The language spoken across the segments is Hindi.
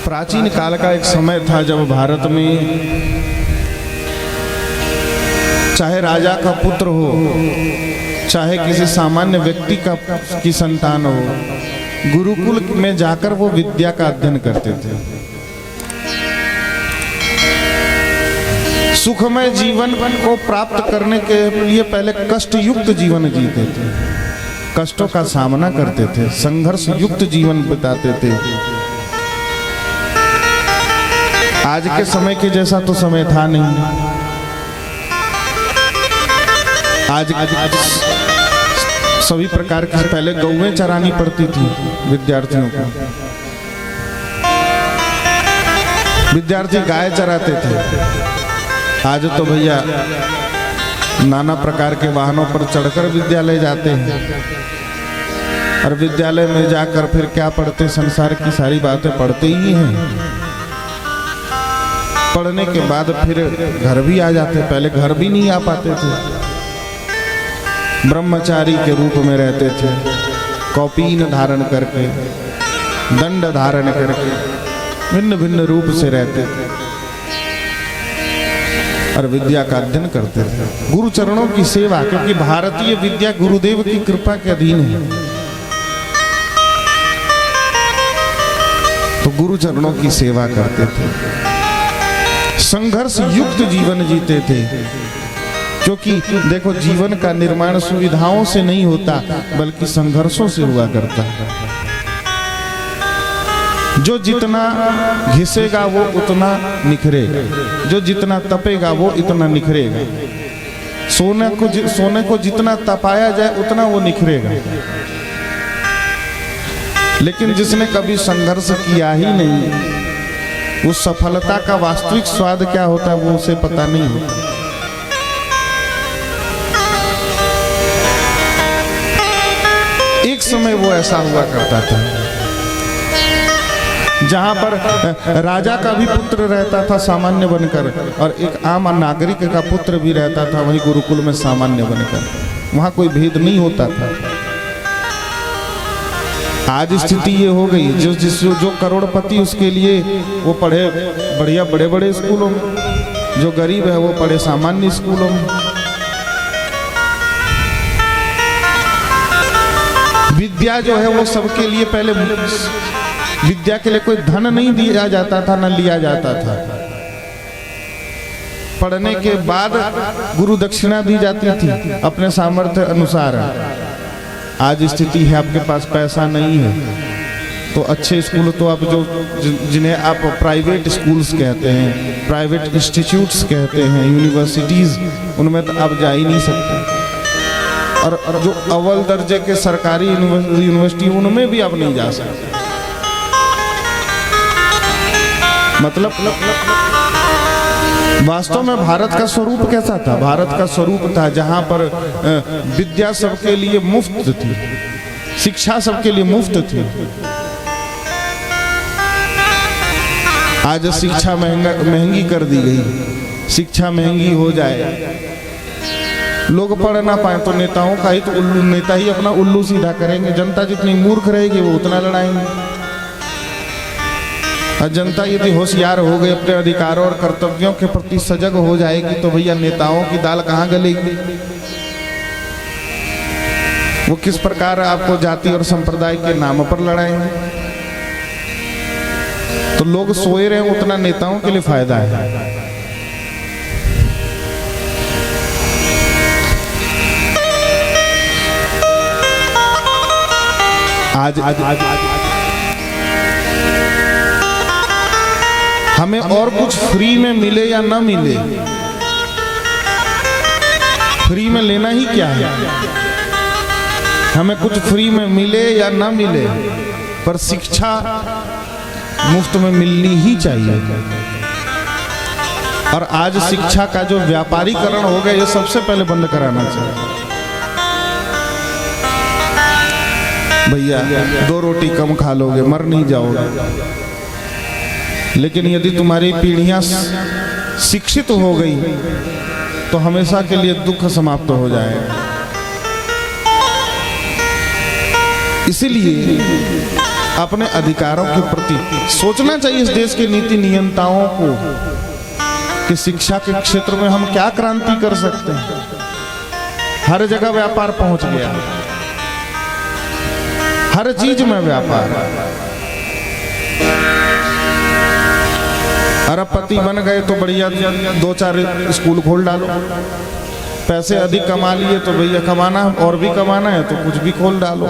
प्राचीन काल का एक समय था जब भारत में चाहे राजा का पुत्र हो, चाहे किसी सामान्य व्यक्ति की संतान हो, गुरुकुल में जाकर वो विद्या का अध्ययन करते थे। सुखमय जीवन को प्राप्त करने के लिए पहले कष्ट युक्त जीवन जीते थे, कष्टों का सामना करते थे, संघर्ष युक्त जीवन बिताते थे। आज के समय के जैसा तो समय था नहीं। आज सभी प्रकार की पहले गौएं चरानी पड़ती थी विद्यार्थियों को, विद्यार्थी गाय चराते थे। आज तो भैया नाना प्रकार के वाहनों पर चढ़कर विद्यालय जाते हैं और विद्यालय में जाकर फिर क्या पढ़ते, संसार की सारी बातें पढ़ते ही हैं। पढ़ने के बाद फिर घर भी आ जाते, पहले घर भी नहीं आ पाते थे। ब्रह्मचारी के रूप में रहते थे, कौपीन धारण करके, दंड धारण करके, भिन्न भिन्न रूप से रहते थे और विद्या का अध्ययन करते थे। गुरु चरणों की सेवा, क्योंकि भारतीय विद्या गुरुदेव की कृपा के अधीन है, तो गुरु चरणों की सेवा करते थे। संघर्ष युक्त जीवन जीते थे, क्योंकि देखो जीवन का निर्माण सुविधाओं से नहीं होता बल्कि संघर्षों से हुआ करता है। जो जितना घिसेगा वो उतना निखरेगा, जो जितना तपेगा वो इतना निखरेगा। सोने को जितना तपाया जाए उतना वो निखरेगा, लेकिन जिसने कभी संघर्ष किया ही नहीं, उस सफलता का वास्तविक स्वाद क्या होता है वो उसे पता नहीं होता। एक समय वो ऐसा हुआ करता था जहां पर राजा का भी पुत्र रहता था सामान्य बनकर, और एक आम नागरिक का पुत्र भी रहता था वही गुरुकुल में सामान्य बनकर। वहां कोई भेद नहीं होता था। आज स्थिति ये हो गई, जो करोड़पति उसके लिए वो पढ़े बढ़िया बड़े बड़े स्कूलों में, जो गरीब है वो पढ़े सामान्य स्कूलों में। विद्या जो है वो सबके लिए, पहले विद्या के लिए कोई धन नहीं दिया जाता था, न लिया जाता था। पढ़ने के बाद गुरु दक्षिणा दी जाती थी अपने सामर्थ्य अनुसार। आज स्थिति है आपके पास पैसा नहीं है तो अच्छे स्कूल तो आप जिन्हें आप प्राइवेट स्कूल्स कहते हैं, प्राइवेट इंस्टीट्यूट्स कहते हैं, यूनिवर्सिटीज, उनमें तो आप जा ही नहीं सकते। और जो अव्वल दर्जे के सरकारी यूनिवर्सिटी उनमें भी आप नहीं जा सकते। मतलब वास्तव में भारत का स्वरूप कैसा था? भारत का स्वरूप था जहां पर विद्या सबके लिए मुफ्त थी, शिक्षा सबके लिए मुफ्त थी। आज शिक्षा महंगी कर दी गई। शिक्षा महंगी हो जाए, लोग पढ़ ना पाए तो नेताओं का ही तो नेता ही अपना उल्लू सीधा करेंगे। जनता जितनी मूर्ख रहेगी वो उतना लड़ाएंगे। और जनता यदि होशियार हो गई, अपने अधिकारों और कर्तव्यों के प्रति सजग हो जाएगी, तो भैया नेताओं की दाल कहाँ गलेगी। वो किस प्रकार आपको जाति और संप्रदाय के नाम पर लड़ाएंगे। तो लोग सोए रहे उतना नेताओं के लिए फायदा है। आज हमें और कुछ फ्री में मिले या ना मिले, फ्री में लेना ही क्या है। हमें कुछ फ्री में मिले या ना मिले, पर शिक्षा मुफ्त में मिलनी ही चाहिए। और आज शिक्षा का जो व्यापारीकरण हो गया, ये सबसे पहले बंद कराना चाहिए। भैया 2 रोटी कम खा लोगे, मर नहीं जाओगे, लेकिन यदि तुम्हारी पीढ़ियां शिक्षित हो गई तो हमेशा के लिए दुख समाप्त हो जाएगा। इसीलिए अपने अधिकारों के प्रति सोचना चाहिए इस देश के नीति नियंताओं को कि शिक्षा के क्षेत्र में हम क्या क्रांति कर सकते हैं। हर जगह व्यापार पहुंच गया, हर चीज में व्यापार। अरबपति बन गए तो बढ़िया 2-4 स्कूल खोल डालो, पैसे अधिक कमा लिए तो भैया कमाना और भी कमाना है तो कुछ भी खोल डालो,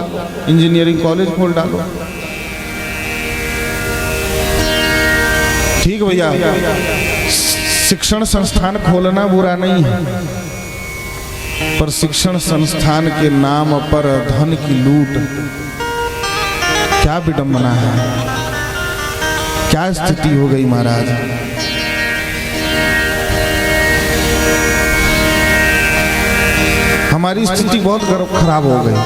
इंजीनियरिंग कॉलेज खोल डालो। ठीक भैया, शिक्षण संस्थान खोलना बुरा नहीं है, पर शिक्षण संस्थान के नाम पर धन की लूट क्या विडंबना है, क्या स्थिति हो गई महाराज। हमारी स्थिति बहुत खराब हो गई।